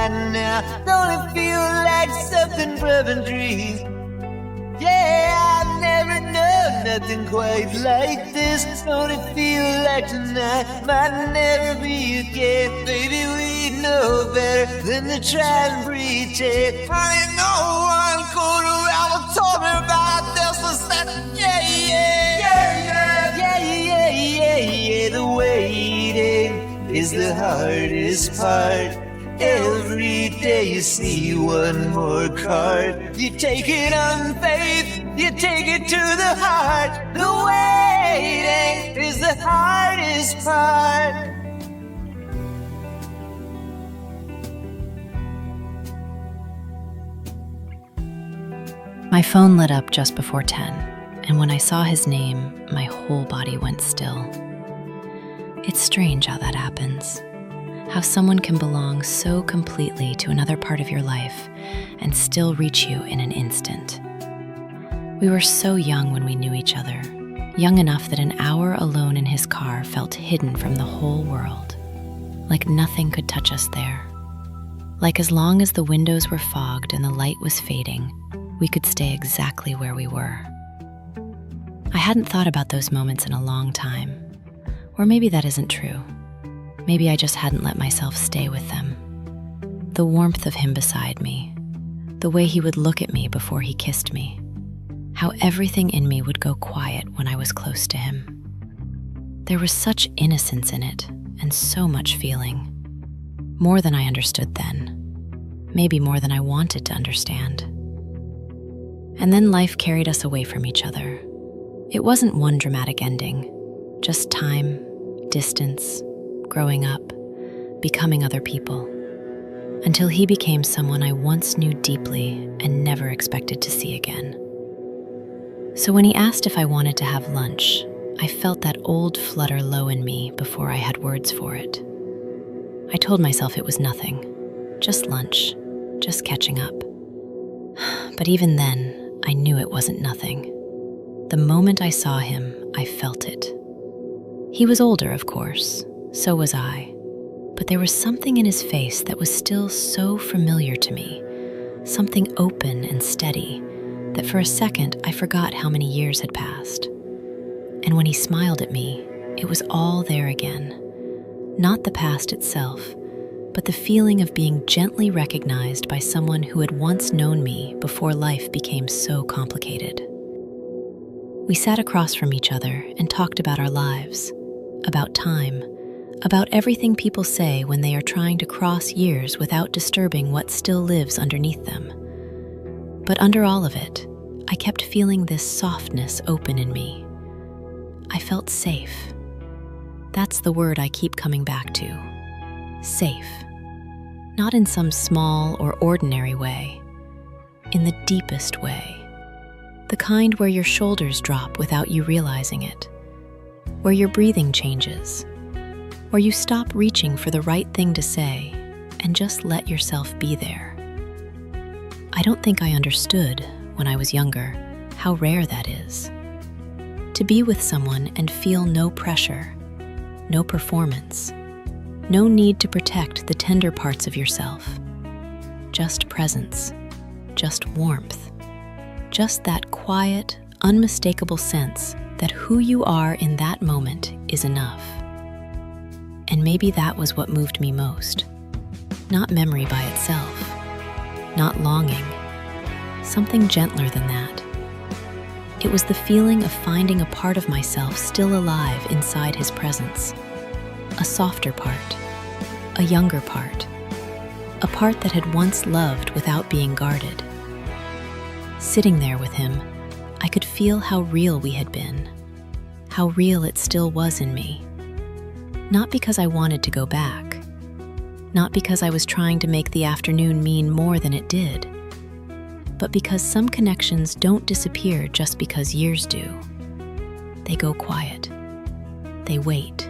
right now. Don't it feel like something from a dream? Yeah, I've never known nothing quite like this. Don't it feel like tonight might never be again? Baby, we know better than to try and pretend. Honey, no one could have ever told me about this. I said, yeah. The waiting is the hardest part. Every day you see one more card. You take it on faith, you take it to the heart. The waiting is the hardest part. My phone lit up just before 10, and when I saw his name, my whole body went still. It's strange how that happens. How someone can belong so completely to another part of your life and still reach you in an instant. We were so young when we knew each other, young enough that an hour alone in his car felt hidden from the whole world, like nothing could touch us there. Like as long as the windows were fogged and the light was fading, we could stay exactly where we were. I hadn't thought about those moments in a long time, or maybe that isn't true. Maybe I just hadn't let myself stay with them. The warmth of him beside me, the way he would look at me before he kissed me, how everything in me would go quiet when I was close to him. There was such innocence in it, and so much feeling. More than I understood then, maybe more than I wanted to understand. And then life carried us away from each other. It wasn't one dramatic ending, just time, distance, growing up, becoming other people, until he became someone I once knew deeply and never expected to see again. So when he asked if I wanted to have lunch, I felt that old flutter low in me before I had words for it. I told myself it was nothing, just lunch, just catching up. But even then, I knew it wasn't nothing. The moment I saw him, I felt it. He was older, of course. So was I, but there was something in his face that was still so familiar to me, something open and steady, that for a second I forgot how many years had passed. And when he smiled at me, it was all there again. Not the past itself, but the feeling of being gently recognized by someone who had once known me before life became so complicated. We sat across from each other and talked about our lives, about time, about everything people say when they are trying to cross years without disturbing what still lives underneath them. But under all of it, I kept feeling this softness open in me. I felt safe. That's the word I keep coming back to. Safe. Not in some small or ordinary way, in the deepest way. The kind where your shoulders drop without you realizing it, where your breathing changes, where you stop reaching for the right thing to say and just let yourself be there. I don't think I understood, when I was younger, how rare that is. To be with someone and feel no pressure, no performance, no need to protect the tender parts of yourself. Just presence, just warmth, just that quiet, unmistakable sense that who you are in that moment is enough. And maybe that was what moved me most. Not memory by itself, not longing, something gentler than that. It was the feeling of finding a part of myself still alive inside his presence. A softer part, a younger part, a part that had once loved without being guarded. Sitting there with him, I could feel how real we had been, how real it still was in me. Not because I wanted to go back, not because I was trying to make the afternoon mean more than it did, but because some connections don't disappear just because years do. They go quiet, they wait,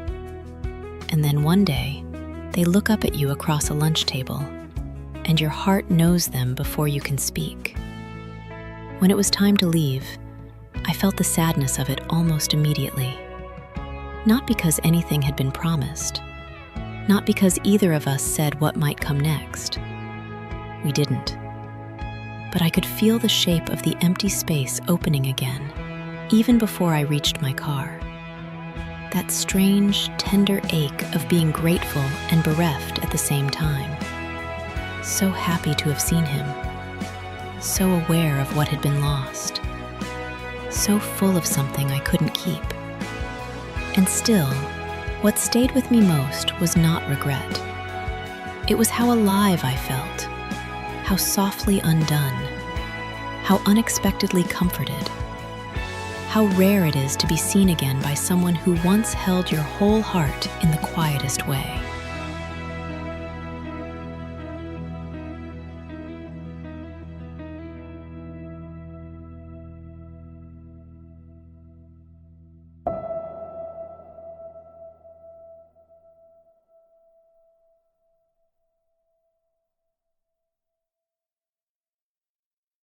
and then one day, they look up at you across a lunch table, and your heart knows them before you can speak. When it was time to leave, I felt the sadness of it almost immediately. Not because anything had been promised, not because either of us said what might come next, we didn't. But I could feel the shape of the empty space opening again, even before I reached my car. That strange, tender ache of being grateful and bereft at the same time. So happy to have seen him. So aware of what had been lost. So full of something I couldn't keep. And still, what stayed with me most was not regret. It was how alive I felt, how softly undone, how unexpectedly comforted. How rare it is to be seen again by someone who once held your whole heart in the quietest way.